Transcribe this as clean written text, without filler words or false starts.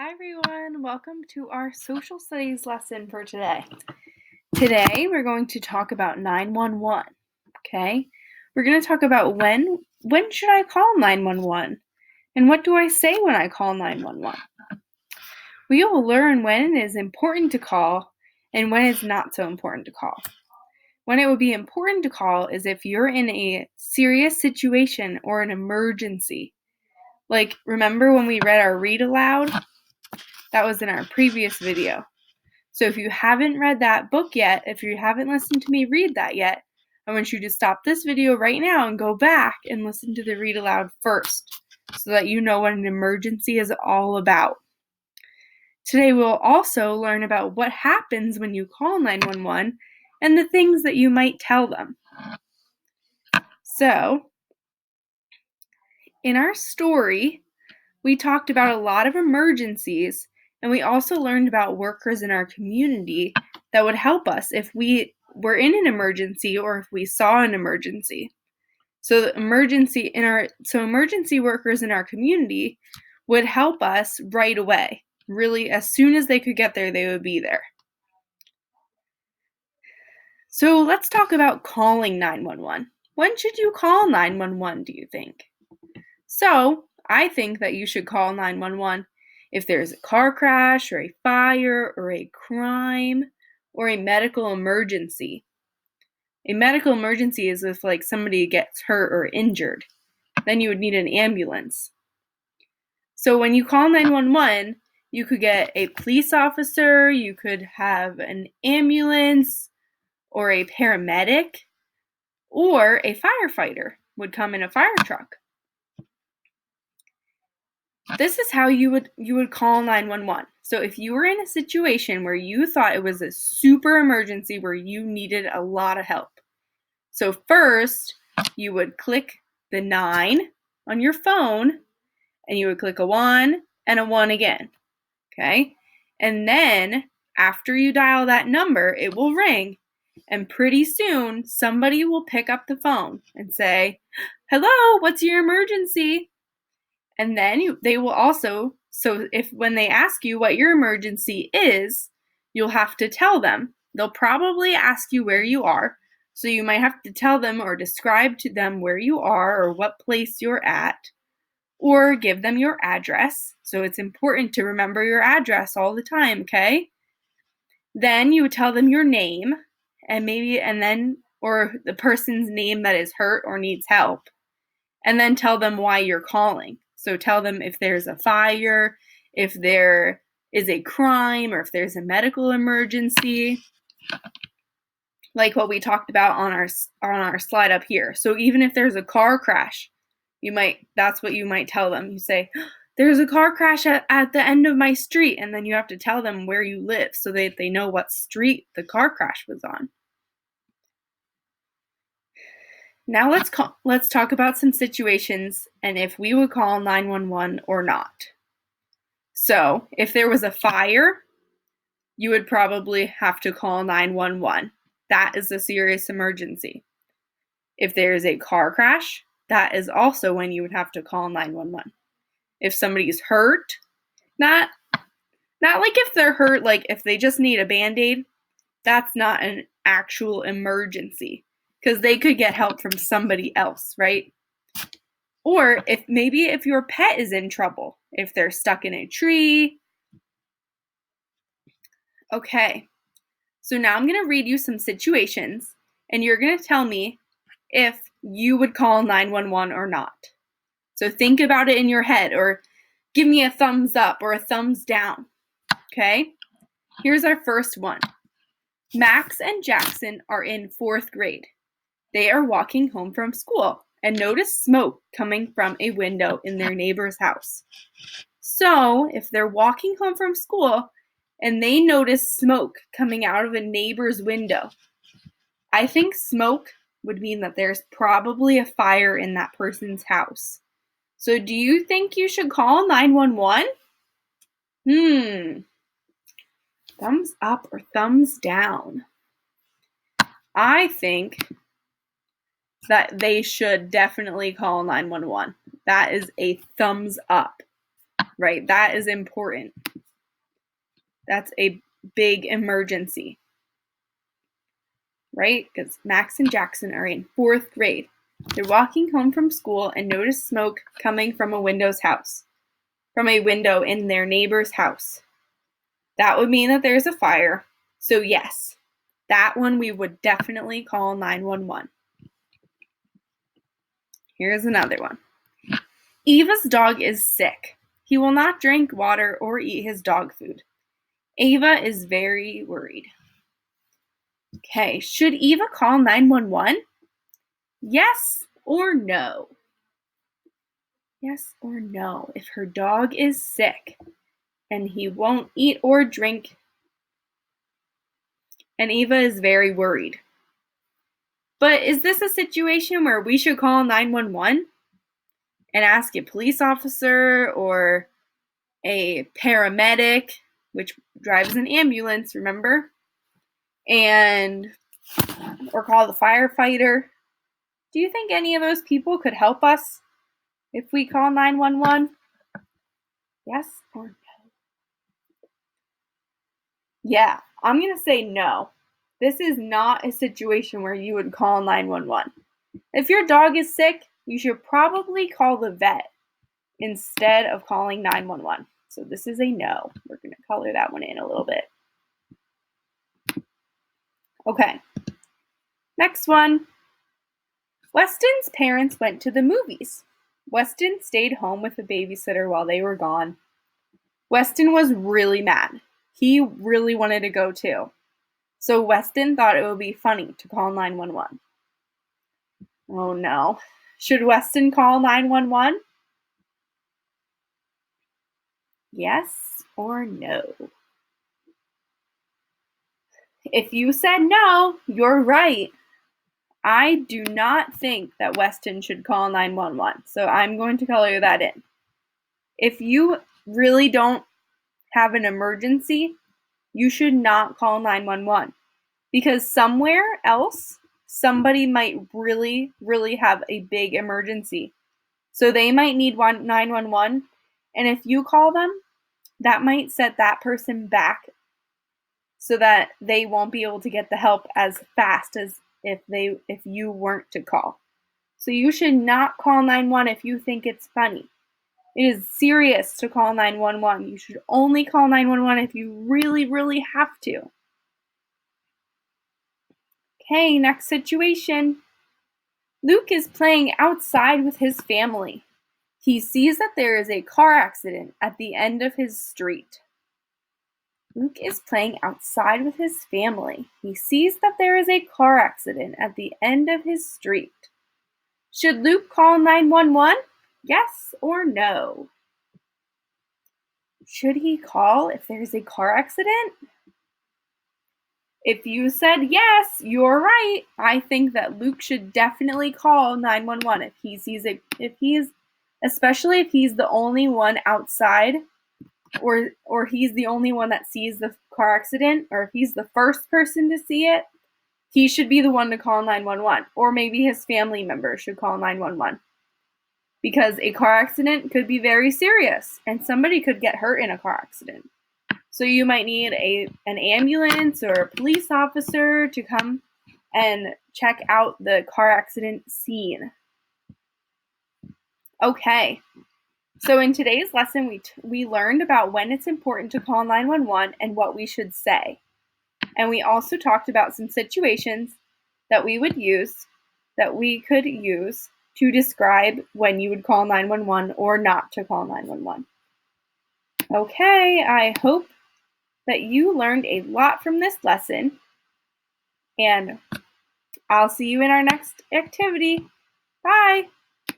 Hi everyone, welcome to our social studies lesson for today. Today we're going to talk about 911, okay? We're going to talk about when should I call 911 and what do I say when I call 911. We will learn when it is important to call and when it's not so important to call. When it would be important to call is if you're in a serious situation or an emergency. Like, remember when we read our read aloud? That was in our previous video. So if you haven't read that book yet, if you haven't listened to me read that yet, I want you to stop this video right now and go back and listen to the read aloud first so that you know what an emergency is all about. Today we'll also learn about what happens when you call 911 and the things that you might tell them. So, in our story, we talked about a lot of emergencies, and we also learned about workers in our community that would help us if we were in an emergency or if we saw an emergency. So emergency workers in our community would help us right away. Really, as soon as they could get there, they would be there. So let's talk about calling 911. When should you call 911, do you think? So, I think that you should call 911 if there's a car crash or a fire or a crime or a medical emergency. A medical emergency is if somebody gets hurt or injured. Then you would need an ambulance. So when you call 911, you could get a police officer, you could have an ambulance or a paramedic, or a firefighter would come in a fire truck. This is how you would call 911. So if you were in a situation where you thought it was a super emergency where you needed a lot of help. So first, you would click the 9 on your phone, and you would click a 1 and a 1 again. Okay? And then after you dial that number, it will ring, and pretty soon somebody will pick up the phone and say, "Hello, what's your emergency?" And then they will also, so if when they ask you what your emergency is, you'll have to tell them. They'll probably ask you where you are, so you might have to tell them or describe to them where you are or what place you're at, or give them your address. So it's important to remember your address all the time, okay? Then you would tell them your name or the person's name that is hurt or needs help, and then tell them why you're calling. So tell them if there's a fire, if there is a crime, or if there's a medical emergency, like what we talked about on our slide up here. So even if there's a car crash, that's what you might tell them. You say, "There's a car crash at the end of my street," and then you have to tell them where you live so that they know what street the car crash was on. Now let's talk about some situations and if we would call 911 or not. So, if there was a fire, you would probably have to call 911. That is a serious emergency. If there is a car crash, that is also when you would have to call 911. If somebody's hurt, not like if they're hurt, like if they just need a Band-Aid, that's not an actual emergency, because they could get help from somebody else, right? Or if your pet is in trouble, if they're stuck in a tree. Okay, so now I'm going to read you some situations, and you're going to tell me if you would call 911 or not. So think about it in your head, or give me a thumbs up or a thumbs down. Okay, here's our first one. Max and Jackson are in 4th grade. They are walking home from school and notice smoke coming from a window in their neighbor's house. So, if they're walking home from school and they notice smoke coming out of a neighbor's window, I think smoke would mean that there's probably a fire in that person's house. So, do you think you should call 911? Thumbs up or thumbs down? I think that they should definitely call 911. That is a thumbs up, right? That is important. That's a big emergency, right? Because Max and Jackson are in 4th grade. They're walking home from school and notice smoke coming from a window in their neighbor's house. That would mean that there's a fire. So yes, that one we would definitely call 911. Here's another one. Eva's dog is sick. He will not drink water or eat his dog food. Ava is very worried. Okay, should Eva call 911? Yes or no? Yes or no? If her dog is sick and he won't eat or drink, and Eva is very worried. But is this a situation where we should call 911 and ask a police officer or a paramedic, which drives an ambulance, remember? Or call the firefighter? Do you think any of those people could help us if we call 911? Yes or no? Yeah, I'm going to say no. This is not a situation where you would call 911. If your dog is sick, you should probably call the vet instead of calling 911. So this is a no. We're going to color that one in a little bit. Okay, next one. Weston's parents went to the movies. Weston stayed home with a babysitter while they were gone. Weston was really mad. He really wanted to go too. So Weston thought it would be funny to call 911. Oh no. Should Weston call 911? Yes or no? If you said no, you're right. I do not think that Weston should call 911, so I'm going to color that in. If you really don't have an emergency, you should not call 911 because somewhere else, somebody might really, really have a big emergency. So they might need 911, and if you call them, that might set that person back so that they won't be able to get the help as fast as if you weren't to call. So you should not call 911 if you think it's funny. It is serious to call 911. You should only call 911 if you really, really have to. Okay, next situation. Luke is playing outside with his family. He sees that there is a car accident at the end of his street. Luke is playing outside with his family. He sees that there is a car accident at the end of his street. Should Luke call 911? Yes or no? Should he call if there's a car accident? If you said yes, you're right. I think that Luke should definitely call 911 especially if he's the only one outside or he's the only one that sees the car accident, or if he's the first person to see it, he should be the one to call 911, or maybe his family member should call 911. Because a car accident could be very serious and somebody could get hurt in a car accident. So you might need an ambulance or a police officer to come and check out the car accident scene. Okay. So in today's lesson, we learned about when it's important to call 911 and what we should say. And we also talked about some situations that we could use to describe when you would call 911 or not to call 911. Okay, I hope that you learned a lot from this lesson, and I'll see you in our next activity. Bye!